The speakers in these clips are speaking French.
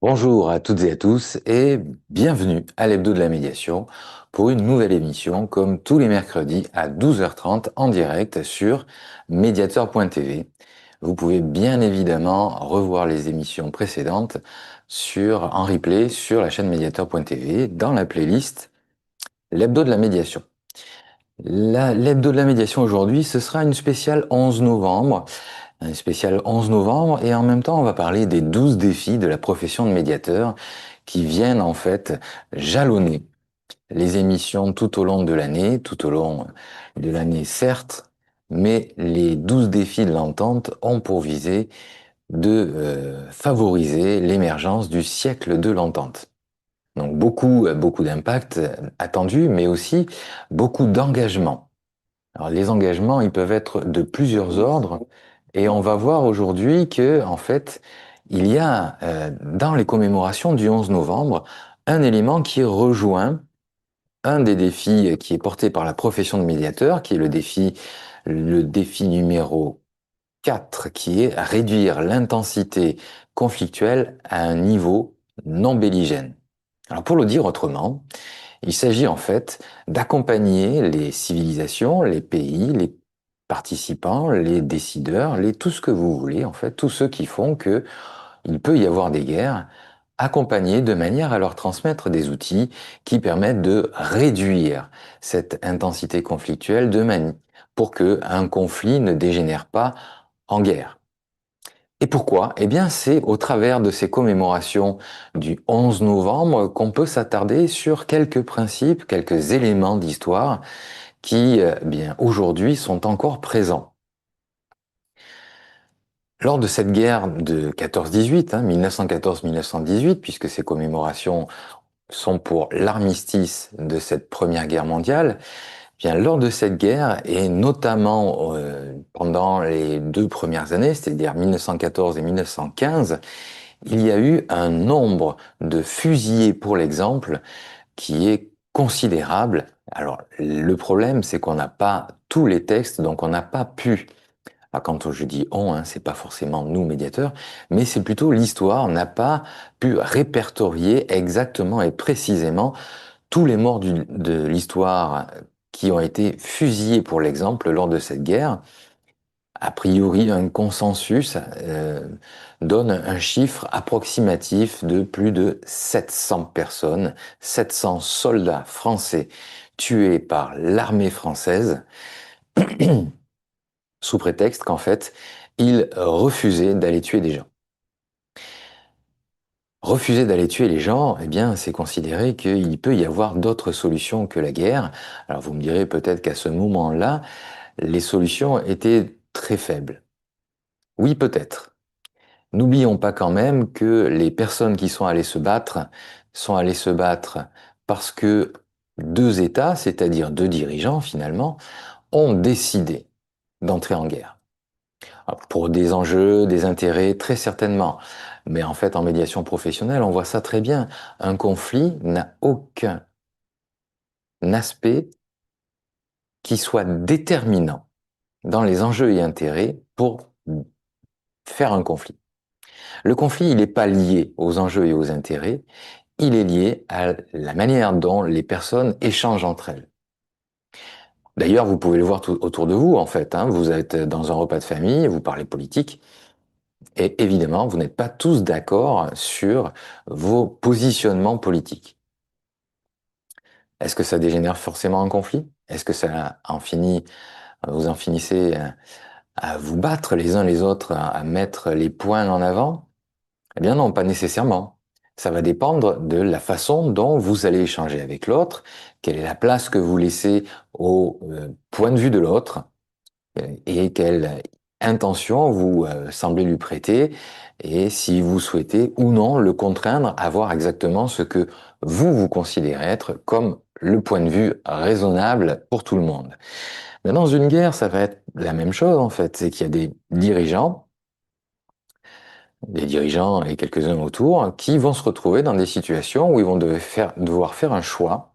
Bonjour à toutes et à tous et bienvenue à l'Hebdo de la médiation pour une nouvelle émission comme tous les mercredis à 12h30 en direct sur mediator.tv. Vous pouvez bien évidemment revoir les émissions précédentes en replay sur la chaîne mediator.tv dans la playlist l'Hebdo de la médiation. L'Hebdo de la médiation aujourd'hui, ce sera une spéciale 11 novembre. Un spécial 11 novembre et en même temps on va parler des 12 défis de la profession de médiateur qui viennent en fait jalonner les émissions tout au long de l'année, tout au long de l'année certes, mais les 12 défis de l'entente ont pour visée de favoriser l'émergence du siècle de l'entente. Donc beaucoup d'impact attendu, mais aussi beaucoup d'engagement. Alors les engagements, ils peuvent être de plusieurs ordres et on va voir aujourd'hui que en fait, il y a dans les commémorations du 11 novembre un élément qui rejoint un des défis qui est porté par la profession de médiateur, qui est le défi numéro 4, qui est réduire l'intensité conflictuelle à un niveau non belligène. Alors pour le dire autrement, il s'agit en fait d'accompagner les civilisations, les pays, les participants, les décideurs, tout ce que vous voulez, en fait, tous ceux qui font que il peut y avoir des guerres, accompagner de manière à leur transmettre des outils qui permettent de réduire cette intensité conflictuelle pour que un conflit ne dégénère pas en guerre. Et pourquoi? Eh bien, c'est au travers de ces commémorations du 11 novembre qu'on peut s'attarder sur quelques principes, quelques éléments d'histoire qui, bien, aujourd'hui sont encore présents. Lors de cette guerre de 14-18, 1914-1918, puisque ces commémorations sont pour l'armistice de cette première guerre mondiale, bien, lors de cette guerre, et notamment pendant les 2 premières années, c'est-à-dire 1914 et 1915, il y a eu un nombre de fusillés, pour l'exemple, qui est considérable. Alors, le problème, c'est qu'on n'a pas tous les textes, donc on n'a pas pu, quand je dis on, c'est pas forcément nous, médiateurs, mais c'est plutôt l'histoire, on n'a pas pu répertorier exactement et précisément tous les morts de l'histoire qui ont été fusillés, pour l'exemple, lors de cette guerre. A priori, un consensus donne un chiffre approximatif de plus de 700 personnes, 700 soldats français tués par l'armée française, sous prétexte qu'en fait, ils refusaient d'aller tuer des gens. Refuser d'aller tuer les gens, eh bien, c'est considérer qu'il peut y avoir d'autres solutions que la guerre. Alors vous me direz peut-être qu'à ce moment-là, les solutions étaient très faibles. Oui, peut-être. N'oublions pas quand même que les personnes qui sont allées se battre parce que deux États, c'est-à-dire deux dirigeants finalement, ont décidé d'entrer en guerre. Alors, pour des enjeux, des intérêts, très certainement. Mais en fait, en médiation professionnelle, on voit ça très bien. Un conflit n'a aucun aspect qui soit déterminant dans les enjeux et intérêts pour faire un conflit. Le conflit, il n'est pas lié aux enjeux et aux intérêts, il est lié à la manière dont les personnes échangent entre elles. D'ailleurs, vous pouvez le voir tout autour de vous, en fait. Vous êtes dans un repas de famille, vous parlez politique, et évidemment, vous n'êtes pas tous d'accord sur vos positionnements politiques. Est-ce que ça dégénère forcément en conflit? Est-ce que vous en finissez à vous battre les uns les autres, à mettre les points en avant? Eh bien non, pas nécessairement. Ça va dépendre de la façon dont vous allez échanger avec l'autre, quelle est la place que vous laissez au point de vue de l'autre et quelle intention vous semblez lui prêter et si vous souhaitez ou non le contraindre à voir exactement ce que vous considérez être comme le point de vue raisonnable pour tout le monde. Mais dans une guerre, ça va être la même chose en fait, c'est qu'il y a des dirigeants et quelques-uns autour, qui vont se retrouver dans des situations où ils vont devoir faire un choix.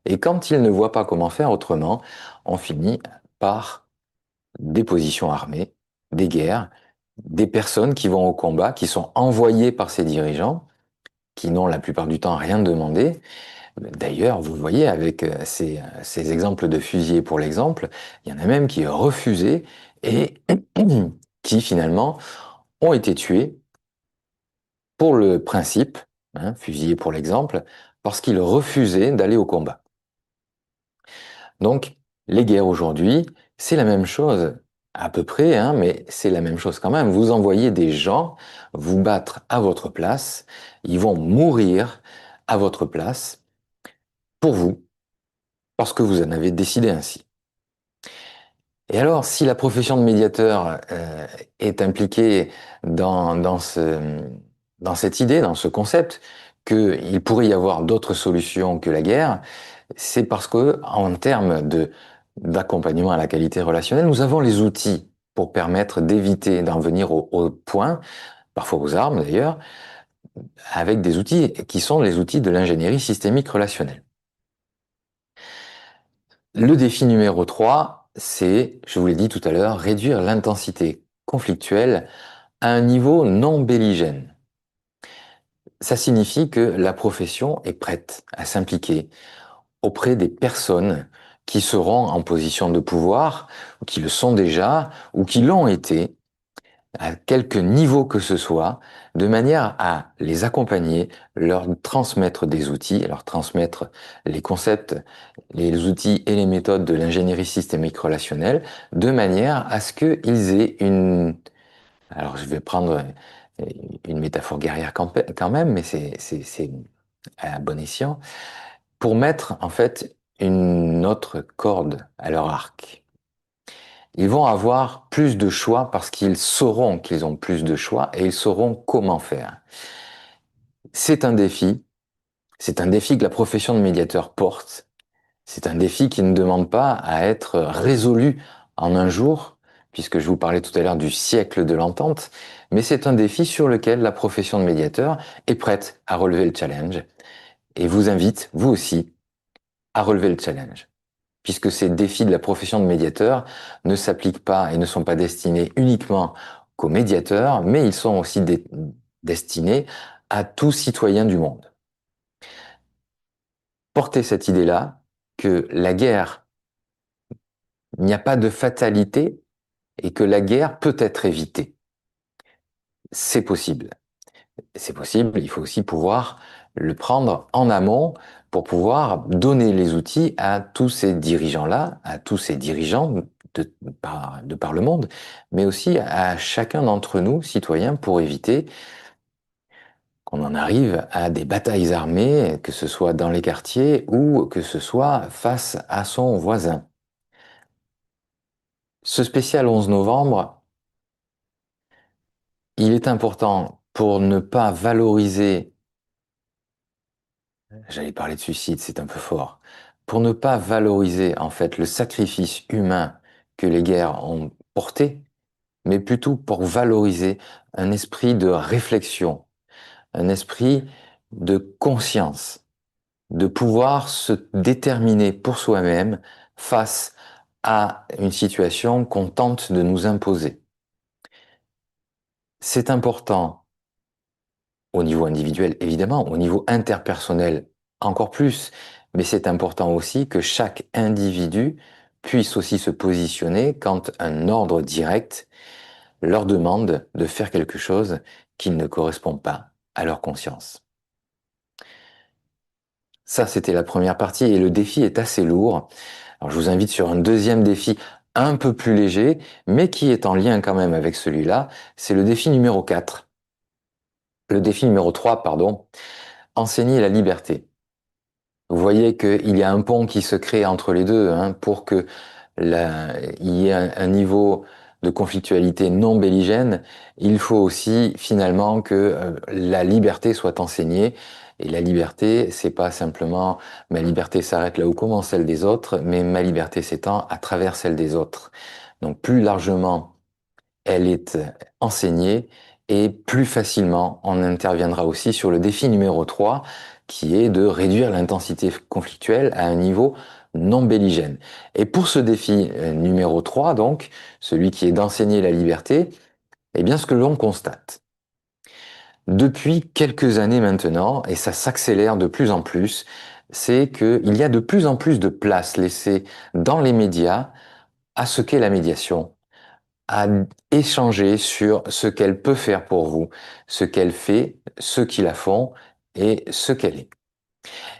Et quand ils ne voient pas comment faire autrement, on finit par des positions armées, des guerres, des personnes qui vont au combat, qui sont envoyées par ces dirigeants. qui n'ont la plupart du temps rien demandé. D'ailleurs, vous voyez, avec ces exemples de fusillés pour l'exemple, il y en a même qui refusaient et qui finalement ont été tués pour le principe, hein, fusillés pour l'exemple, parce qu'ils refusaient d'aller au combat. Donc, les guerres aujourd'hui, c'est la même chose, à peu près, hein, mais c'est la même chose quand même. Vous envoyez des gens vous battre à votre place, ils vont mourir à votre place pour vous, parce que vous en avez décidé ainsi. Et alors, si la profession de médiateur est impliquée dans cette idée, dans ce concept, qu'il pourrait y avoir d'autres solutions que la guerre, c'est parce que, en termes d'accompagnement à la qualité relationnelle, nous avons les outils pour permettre d'éviter d'en venir au point, parfois aux armes d'ailleurs, avec des outils qui sont les outils de l'ingénierie systémique relationnelle. Le défi numéro 3, c'est, je vous l'ai dit tout à l'heure, réduire l'intensité conflictuelle à un niveau non belligène. Ça signifie que la profession est prête à s'impliquer auprès des personnes qui seront en position de pouvoir, ou qui le sont déjà, ou qui l'ont été, à quelque niveau que ce soit, de manière à les accompagner, leur transmettre des outils, leur transmettre les concepts, les outils et les méthodes de l'ingénierie systémique relationnelle, de manière à ce qu'ils aient une... Alors je vais prendre une métaphore guerrière quand même, mais c'est à bon escient, pour mettre en fait une autre corde à leur arc. Ils vont avoir plus de choix parce qu'ils sauront qu'ils ont plus de choix et ils sauront comment faire. C'est un défi que la profession de médiateur porte. C'est un défi qui ne demande pas à être résolu en un jour, puisque je vous parlais tout à l'heure du siècle de l'entente, mais c'est un défi sur lequel la profession de médiateur est prête à relever le challenge et vous invite, vous aussi, à relever le challenge, puisque ces défis de la profession de médiateur ne s'appliquent pas et ne sont pas destinés uniquement qu'aux médiateurs, mais ils sont aussi destinés à tout citoyen du monde. Portez cette idée-là que la guerre, il n'y a pas de fatalité et que la guerre peut être évitée. C'est possible. C'est possible, il faut aussi pouvoir le prendre en amont pour pouvoir donner les outils à tous ces dirigeants-là, à tous ces dirigeants de par le monde, mais aussi à chacun d'entre nous, citoyens, pour éviter qu'on en arrive à des batailles armées, que ce soit dans les quartiers ou que ce soit face à son voisin. Ce spécial 11 novembre, il est important pour ne pas valoriser, j'allais parler de suicide, c'est un peu fort, pour ne pas valoriser en fait le sacrifice humain que les guerres ont porté, mais plutôt pour valoriser un esprit de réflexion, un esprit de conscience, de pouvoir se déterminer pour soi-même face à une situation qu'on tente de nous imposer. C'est important au niveau individuel, évidemment, au niveau interpersonnel, encore plus, mais c'est important aussi que chaque individu puisse aussi se positionner quand un ordre direct leur demande de faire quelque chose qui ne correspond pas à leur conscience. Ça, c'était la première partie et le défi est assez lourd. Alors, je vous invite sur un deuxième défi un peu plus léger, mais qui est en lien quand même avec celui-là. C'est le défi numéro 4. Le défi numéro 3, pardon. Enseigner la liberté. Vous voyez qu'il y a un pont qui se crée entre les deux, hein, pour que il y ait un niveau de conflictualité non belligène. Il faut aussi finalement que la liberté soit enseignée. Et la liberté, c'est pas simplement ma liberté s'arrête là où commence celle des autres, mais ma liberté s'étend à travers celle des autres. Donc plus largement elle est enseignée et plus facilement on interviendra aussi sur le défi numéro 3 qui est de réduire l'intensité conflictuelle à un niveau non belligène. Et pour ce défi numéro 3, donc, celui qui est d'enseigner la liberté, eh bien ce que l'on constate, Depuis quelques années maintenant, et ça s'accélère de plus en plus, c'est qu'il y a de plus en plus de place laissée dans les médias à ce qu'est la médiation, à échanger sur ce qu'elle peut faire pour vous, ce qu'elle fait, ceux qui la font et ce qu'elle est.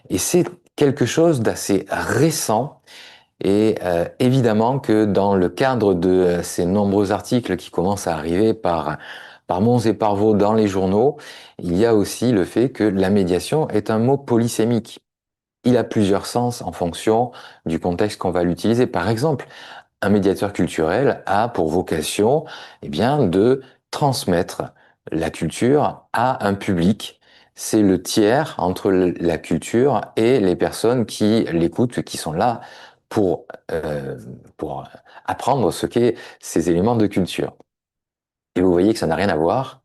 Et c'est quelque chose d'assez récent et évidemment que dans le cadre de ces nombreux articles qui commencent à arriver par monts et par veaux dans les journaux, il y a aussi le fait que la médiation est un mot polysémique. Il a plusieurs sens en fonction du contexte qu'on va l'utiliser. Par exemple, un médiateur culturel a pour vocation, eh bien, de transmettre la culture à un public. C'est le tiers entre la culture et les personnes qui l'écoutent, qui sont là pour, euh, pour apprendre ce qu'est ces éléments de culture. Et vous voyez que ça n'a rien à voir,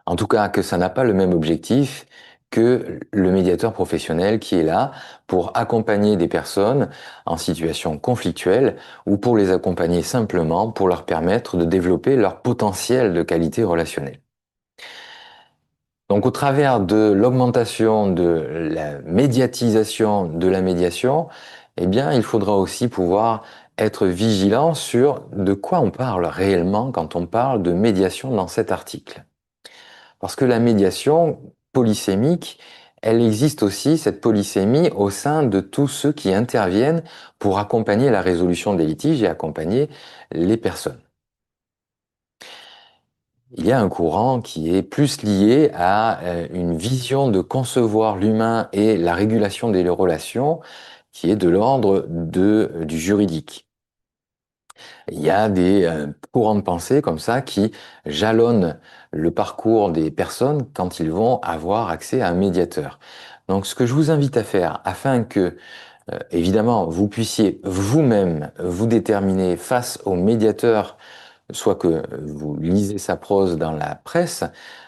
en tout cas que ça n'a pas le même objectif que le médiateur professionnel qui est là pour accompagner des personnes en situation conflictuelle ou pour les accompagner simplement pour leur permettre de développer leur potentiel de qualité relationnelle. Donc au travers de l'augmentation de la médiatisation de la médiation, eh bien il faudra aussi pouvoir être vigilant sur de quoi on parle réellement quand on parle de médiation dans cet article. Parce que la médiation polysémique, elle existe aussi, cette polysémie, au sein de tous ceux qui interviennent pour accompagner la résolution des litiges et accompagner les personnes. Il y a un courant qui est plus lié à une vision de concevoir l'humain et la régulation des relations qui est de l'ordre du juridique. Il y a des courants de pensée comme ça qui jalonnent le parcours des personnes quand ils vont avoir accès à un médiateur. Donc ce que je vous invite à faire afin que, évidemment, vous puissiez vous-même vous déterminer face au médiateur, soit que vous lisez sa prose dans la presse,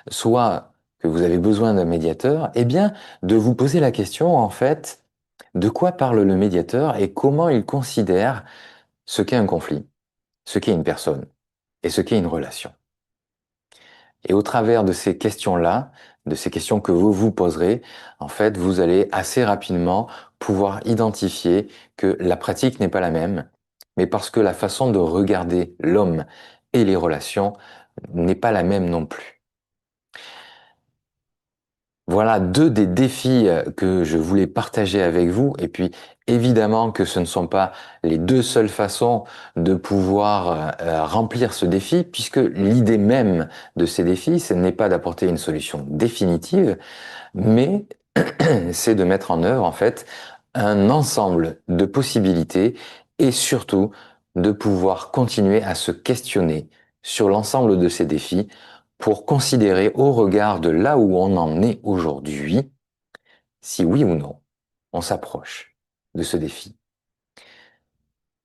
soit que vous avez besoin d'un médiateur, eh bien, de vous poser la question, en fait, de quoi parle le médiateur et comment il considère ce qu'est un conflit, ce qu'est une personne et ce qu'est une relation. Et au travers de ces questions-là, de ces questions que vous vous poserez, en fait, vous allez assez rapidement pouvoir identifier que la pratique n'est pas la même, mais parce que la façon de regarder l'homme et les relations n'est pas la même non plus. Voilà deux des défis que je voulais partager avec vous. Et puis, évidemment que ce ne sont pas les deux seules façons de pouvoir remplir ce défi, puisque l'idée même de ces défis, ce n'est pas d'apporter une solution définitive, mais c'est de mettre en œuvre, en fait, un ensemble de possibilités et surtout de pouvoir continuer à se questionner sur l'ensemble de ces défis pour considérer au regard de là où on en est aujourd'hui, si oui ou non, on s'approche de ce défi.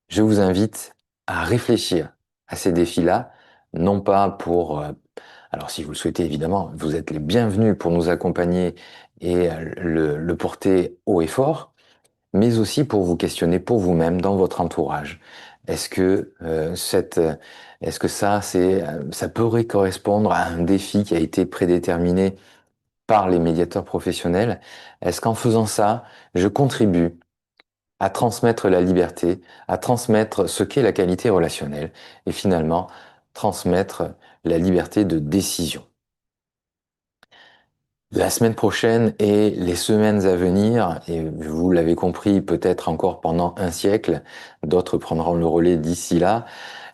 Je vous invite à réfléchir à ces défis-là, non pas pour... alors si vous le souhaitez, évidemment, vous êtes les bienvenus pour nous accompagner et le porter haut et fort, mais aussi pour vous questionner pour vous-même dans votre entourage. Est-ce que est-ce que ça pourrait correspondre à un défi qui a été prédéterminé par les médiateurs professionnels? Est-ce qu'en faisant ça, je contribue à transmettre la liberté, à transmettre ce qu'est la qualité relationnelle et finalement transmettre la liberté de décision? La semaine prochaine et les semaines à venir, et vous l'avez compris peut-être encore pendant un siècle, d'autres prendront le relais d'ici là,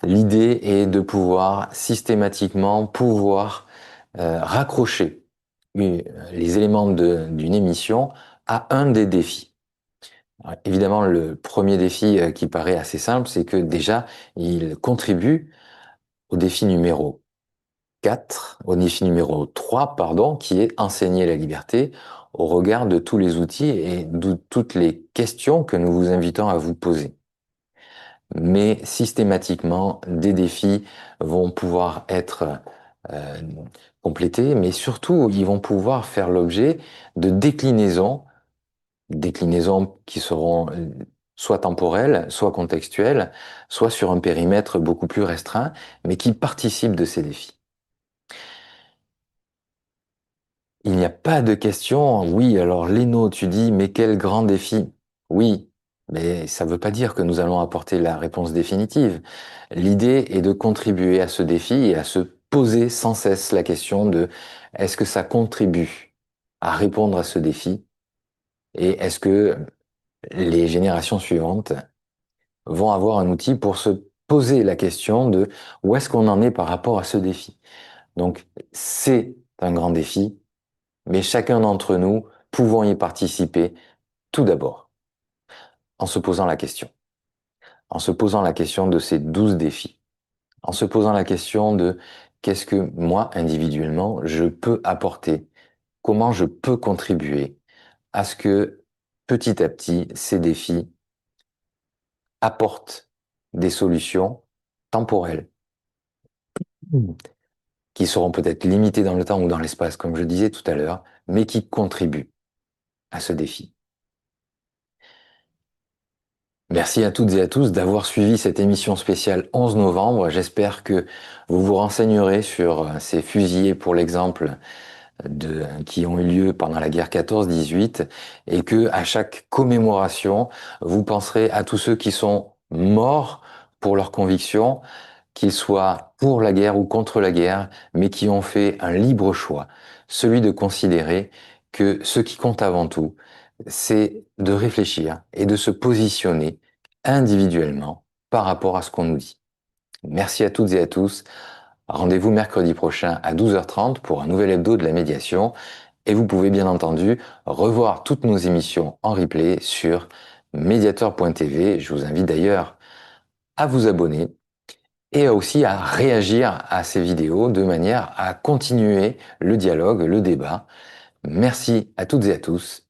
l'idée est de pouvoir systématiquement raccrocher les éléments d'une émission à un des défis. Alors, évidemment, le premier défi qui paraît assez simple, c'est que déjà, il contribue au défi numéro 4, au défi numéro 3, pardon, qui est enseigner la liberté au regard de tous les outils et de toutes les questions que nous vous invitons à vous poser. Mais systématiquement, des défis vont pouvoir être euh, complétés, mais surtout, ils vont pouvoir faire l'objet de déclinaisons qui seront soit temporelles, soit contextuelles, soit sur un périmètre beaucoup plus restreint, mais qui participent de ces défis. Il n'y a pas de question. Oui, alors Léno, tu dis, mais quel grand défi. Oui, mais ça ne veut pas dire que nous allons apporter la réponse définitive. L'idée est de contribuer à ce défi et à se poser sans cesse la question de est-ce que ça contribue à répondre à ce défi et est-ce que les générations suivantes vont avoir un outil pour se poser la question de où est-ce qu'on en est par rapport à ce défi. Donc, c'est un grand défi, mais chacun d'entre nous pouvons y participer tout d'abord en se posant la question. En se posant la question de ces 12 défis. En se posant la question de qu'est-ce que moi, individuellement, je peux apporter. Comment je peux contribuer à ce que petit à petit, ces défis apportent des solutions temporelles qui seront peut-être limitées dans le temps ou dans l'espace, comme je disais tout à l'heure, mais qui contribuent à ce défi. Merci à toutes et à tous d'avoir suivi cette émission spéciale 11 novembre. J'espère que vous vous renseignerez sur ces fusillés pour l'exemple qui ont eu lieu pendant la guerre 14-18 et que à chaque commémoration, vous penserez à tous ceux qui sont morts pour leurs convictions, qu'ils soient pour la guerre ou contre la guerre, mais qui ont fait un libre choix, celui de considérer que ce qui compte avant tout, c'est de réfléchir et de se positionner individuellement par rapport à ce qu'on nous dit. Merci à toutes et à tous. Rendez-vous mercredi prochain à 12h30 pour un nouvel hebdo de la médiation. Et vous pouvez bien entendu revoir toutes nos émissions en replay sur mediator.tv. Je vous invite d'ailleurs à vous abonner et aussi à réagir à ces vidéos de manière à continuer le dialogue, le débat. Merci à toutes et à tous